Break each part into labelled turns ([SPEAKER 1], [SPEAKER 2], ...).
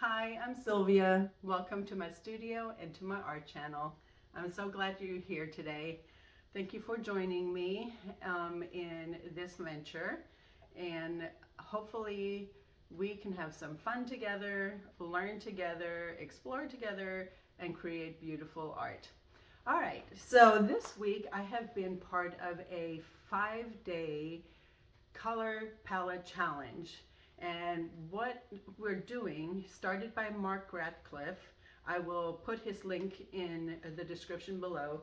[SPEAKER 1] Hi, I'm Sylvia. Welcome to my studio and to my art channel. I'm so glad you're here today. Thank you for joining me in this venture, and hopefully we can have some fun together, learn together, explore together, and create beautiful art. All right, so this week I have been part of a 5-day color palette challenge. And what we're doing, started by Mark Ratcliffe, I will put his link in the description below.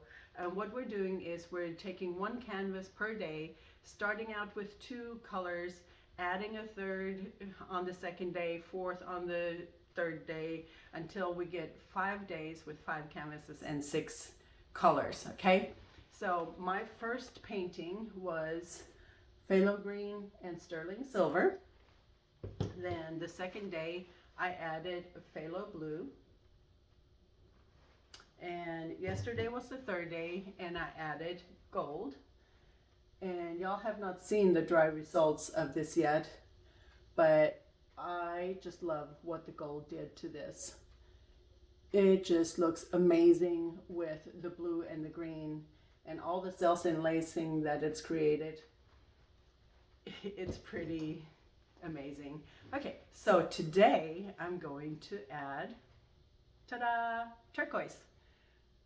[SPEAKER 1] What we're doing is we're taking one canvas per day, starting out with 2 colors, adding a third on the second day, fourth on the third day, until we get 5 days with 5 canvases and 6 colors, okay? So my first painting was phthalo green and sterling silver. Then the second day I added phthalo blue, and yesterday was the third day and I added gold. And y'all have not seen the dry results of this yet, but I just love what the gold did to this. It just looks amazing with the blue and the green and all the self-enlacing that it's created. It's pretty amazing. Okay, so today I'm going to add, ta-da, turquoise.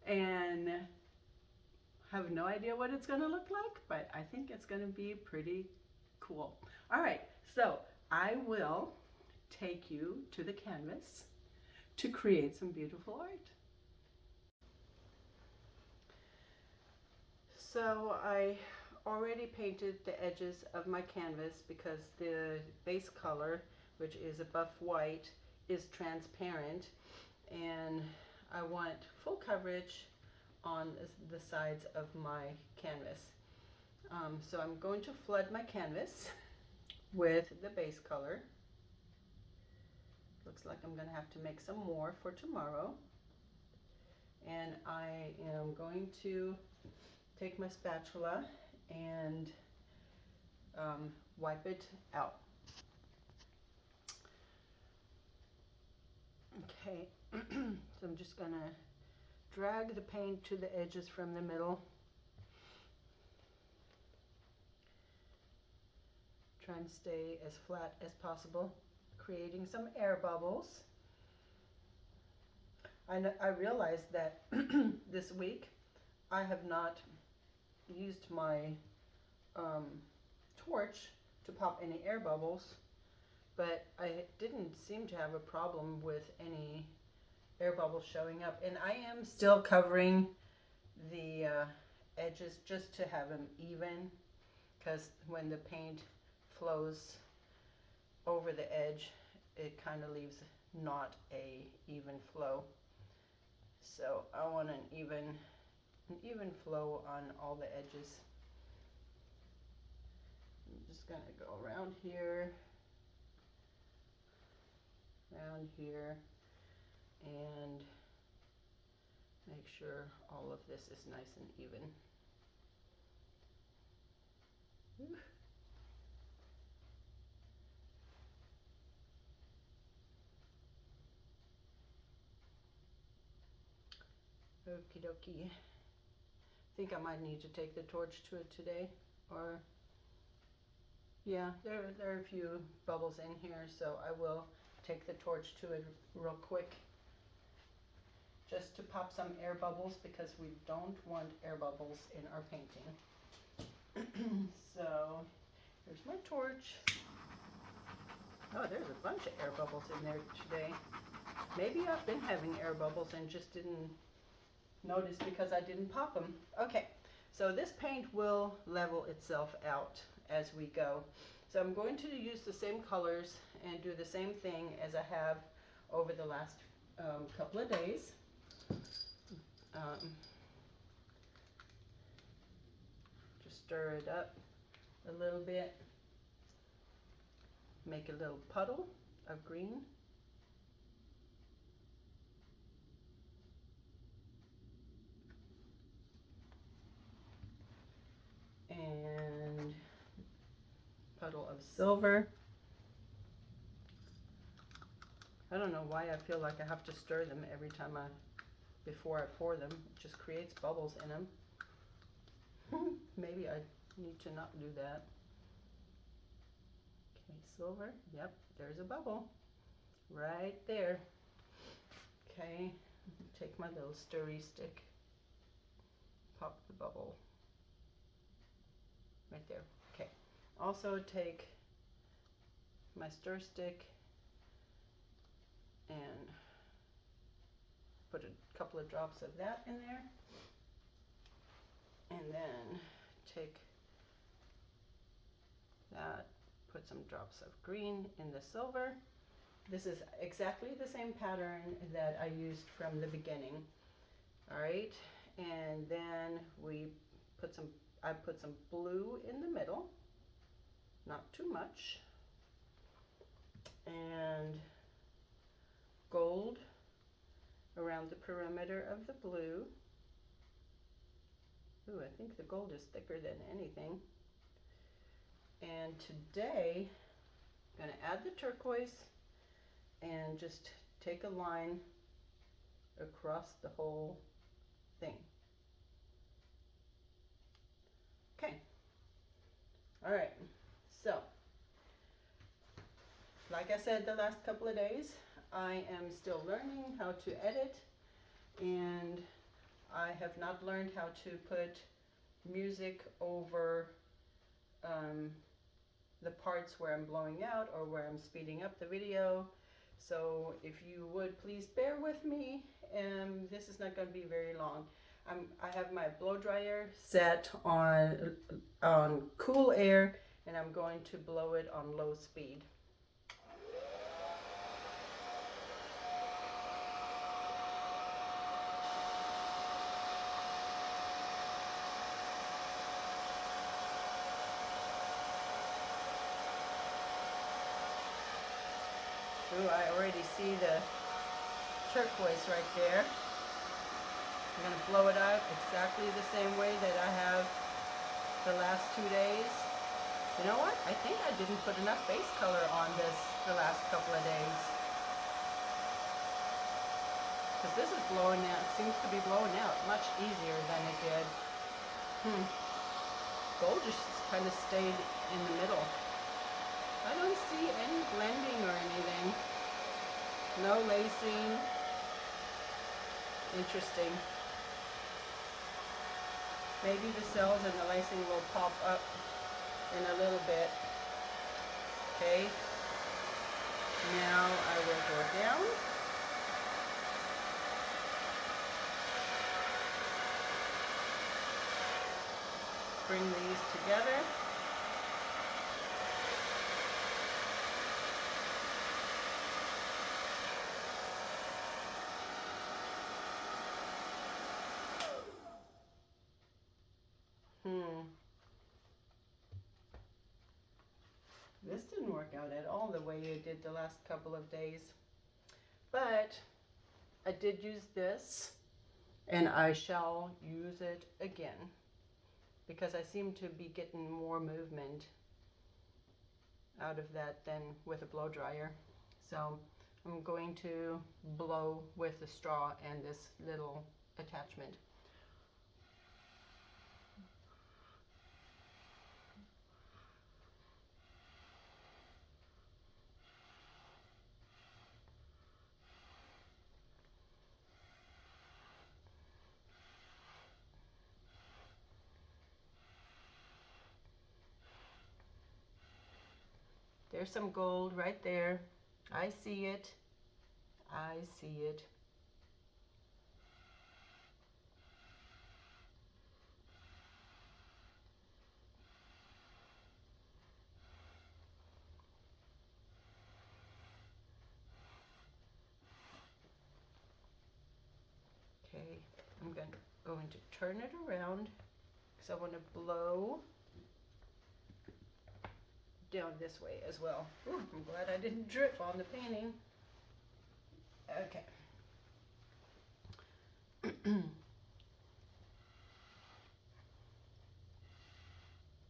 [SPEAKER 1] And have no idea what it's going to look like, but I think it's going to be pretty cool. All right, so I will take you to the canvas to create some beautiful art. So I already painted the edges of my canvas because the base color, which is a buff white, is transparent, and I want full coverage on the sides of my canvas. So I'm going to flood my canvas with the base color. Looks like I'm going to have to make some more for tomorrow. And I am going to take my spatula and wipe it out. Okay, so I'm just gonna drag the paint to the edges from the middle. Try and stay as flat as possible, creating some air bubbles. I realized that this week I have not used my torch to pop any air bubbles, but I didn't seem to have a problem with any air bubbles showing up. And I am still covering the edges just to have them even, because when the paint flows over the edge, it kind of leaves not a even flow. So I want an even flow on all the edges. I'm just gonna go around here, and make sure all of this is nice and even. Okie dokie. I think I might need to take the torch to it today, or yeah, there are a few bubbles in here, so I will take the torch to it real quick just to pop some air bubbles, because we don't want air bubbles in our painting. So here's my torch. Oh, there's a bunch of air bubbles in there today. Maybe I've been having air bubbles and just didn't notice because I didn't pop them. Okay, so this paint will level itself out as we go. So I'm going to use the same colors and do the same thing as I have over the last couple of days. Just stir it up a little bit, make a little puddle of green. And puddle of silver. I don't know why I feel like I have to stir them every time before I pour them. It just creates bubbles in them. Maybe I need to not do that. Okay, silver. Yep, there's a bubble right there. Okay, take my little stirry stick. Pop the bubble right there. Okay, also take my stir stick and put a couple of drops of that in there, and then take that, put some drops of green in the silver. This is exactly the same pattern that I used from the beginning. All right, and then I put some blue in the middle, not too much, and gold around the perimeter of the blue. Ooh, I think the gold is thicker than anything. And today, I'm going to add the turquoise and just take a line across the whole thing. Okay. All right. So, like I said the last couple of days, I am still learning how to edit, and I have not learned how to put music over the parts where I'm blowing out or where I'm speeding up the video. So if you would please bear with me, this is not going to be very long. I have my blow dryer set on cool air, and I'm going to blow it on low speed. Ooh, I already see the turquoise right there. I'm going to blow it out exactly the same way that I have the last 2 days. You know what? I think I didn't put enough base color on this the last couple of days. Because this is blowing out, seems to be blowing out much easier than it did. Gold just kind of stayed in the middle. I don't see any blending or anything. No lacing. Interesting. Maybe the cells and the lacing will pop up in a little bit. Okay. Now I will go down. Bring these together. This didn't work out at all the way it did the last couple of days. But I did use this, and I shall use it again because I seem to be getting more movement out of that than with a blow dryer. So I'm going to blow with the straw and this little attachment. There's some gold right there. I see it. I see it. Okay, I'm going to turn it around because I want to blow down this way as well. Ooh, I'm glad I didn't drip on the painting. Okay.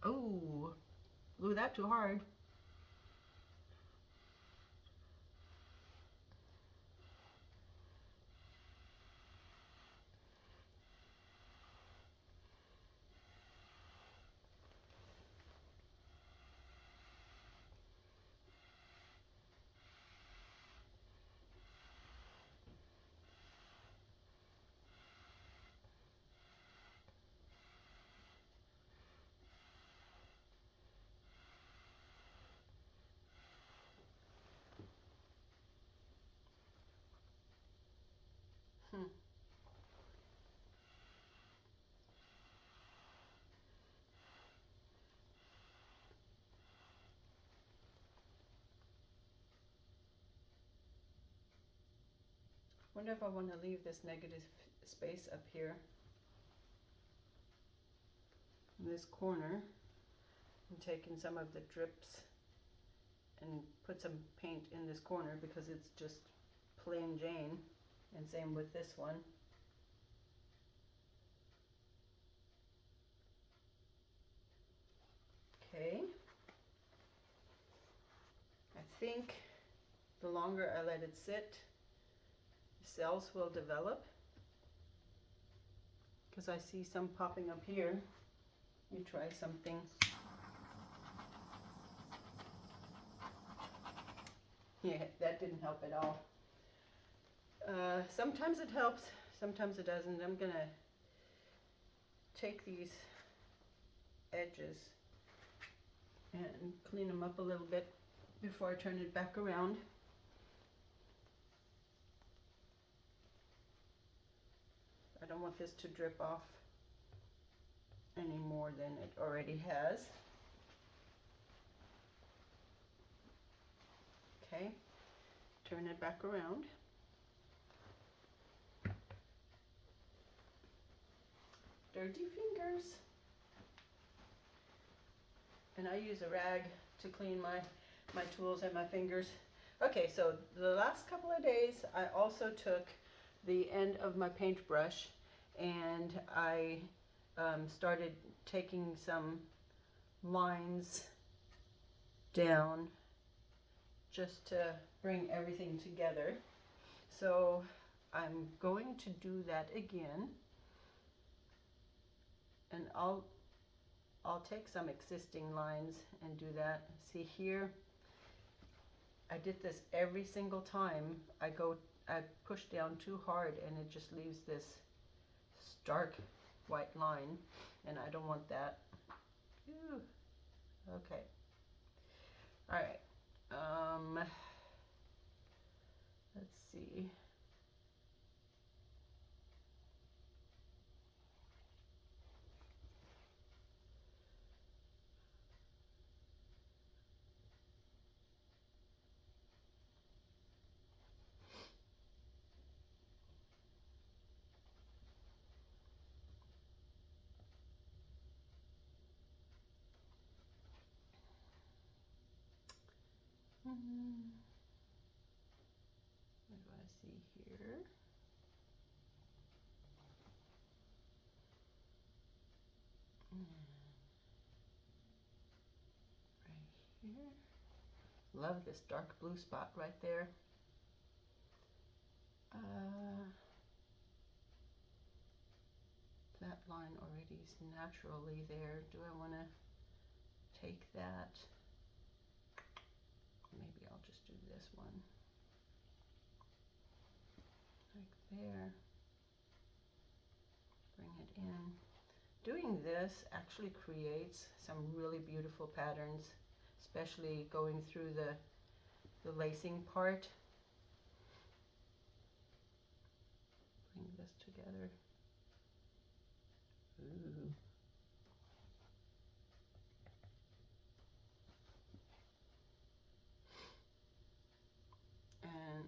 [SPEAKER 1] Oh, blew that too hard. Wonder if I want to leave this negative space up here in this corner. I'm taking some of the drips and put some paint in this corner because it's just plain Jane, and same with this one. Okay, I think the longer I let it sit, cells will develop, because I see some popping up here. Let me try something. Yeah, that didn't help at all. Sometimes it helps, sometimes it doesn't. I'm gonna take these edges and clean them up a little bit before I turn it back around. I don't want this to drip off any more than it already has. Okay, turn it back around. Dirty fingers. And I use a rag to clean my tools and my fingers. Okay, so the last couple of days I also took the end of my paintbrush and I started taking some lines down just to bring everything together. So I'm going to do that again, and I'll take some existing lines and do that. See here, I did this every single time. I push down too hard and it just leaves this stark white line, and I don't want that. Ew. Okay. All right. Let's see. What do I see here? Right here. Love this dark blue spot right there. That line already is naturally there. Do I want to take that? Maybe I'll just do this one. Like there. Bring it in. Doing this actually creates some really beautiful patterns, especially going through the lacing part. Bring this together. Ooh. And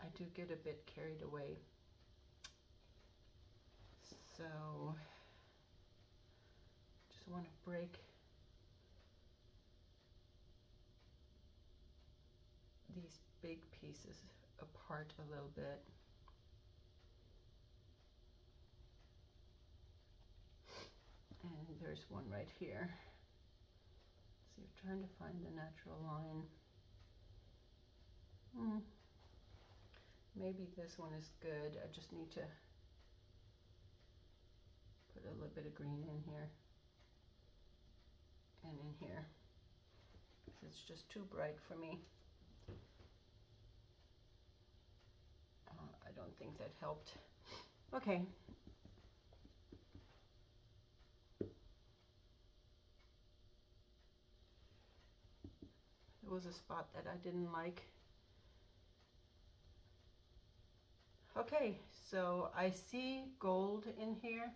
[SPEAKER 1] I do get a bit carried away. So just want to break these big pieces apart a little bit. And there's one right here. So you're trying to find the natural line. Maybe this one is good. I just need to put a little bit of green in here and in here. It's just too bright for me. I don't think that helped. Okay. There was a spot that I didn't like. Okay, so I see gold in here,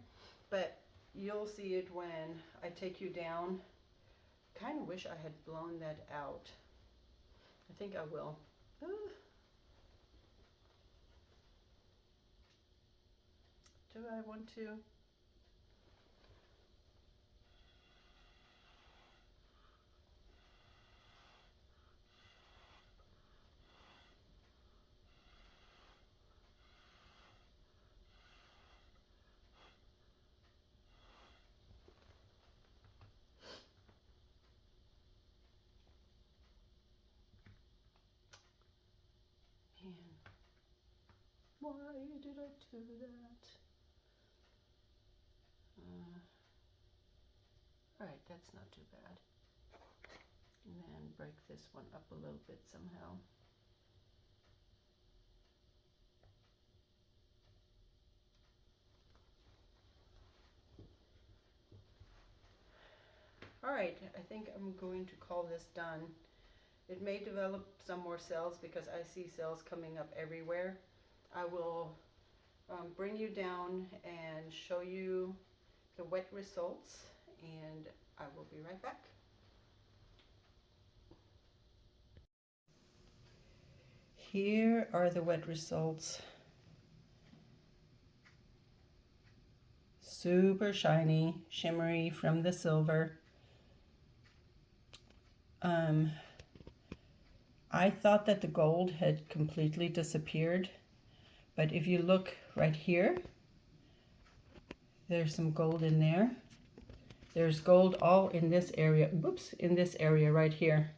[SPEAKER 1] but you'll see it when I take you down. Kind of wish I had blown that out. I think I will. do I want to? Why did I do that? Alright, that's not too bad. And then break this one up a little bit somehow. Alright, I think I'm going to call this done. It may develop some more cells because I see cells coming up everywhere. I will bring you down and show you the wet results, and I will be right back. Here are the wet results. Super shiny, shimmery from the silver. I thought that the gold had completely disappeared, but if you look right here, there's some gold in there. There's gold all in this area, whoops, in this area right here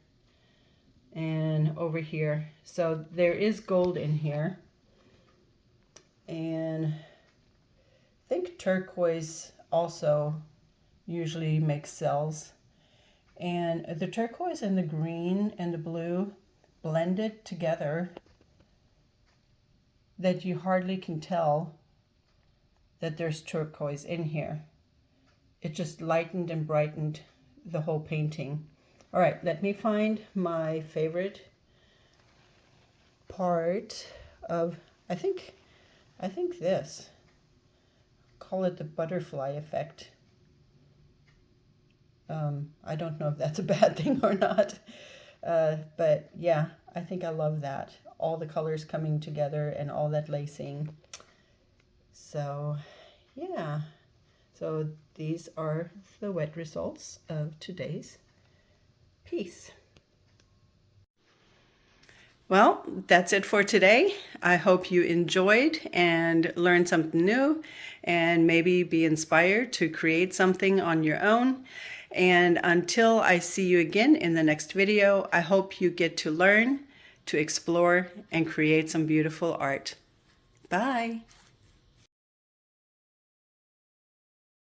[SPEAKER 1] and over here. So there is gold in here. And I think turquoise also usually makes cells. And the turquoise and the green and the blue blended together that you hardly can tell that there's turquoise in here. It just lightened and brightened the whole painting. All right, let me find my favorite part of, I think this, call it the butterfly effect. I don't know if that's a bad thing or not, but yeah, I think I love that. All the colors coming together and all that lacing. So yeah, so these are the wet results of today's piece. Well, that's it for today. I hope you enjoyed and learned something new and maybe be inspired to create something on your own. And until I see you again in the next video, I hope you get to learn, to explore, and create some beautiful art. Bye.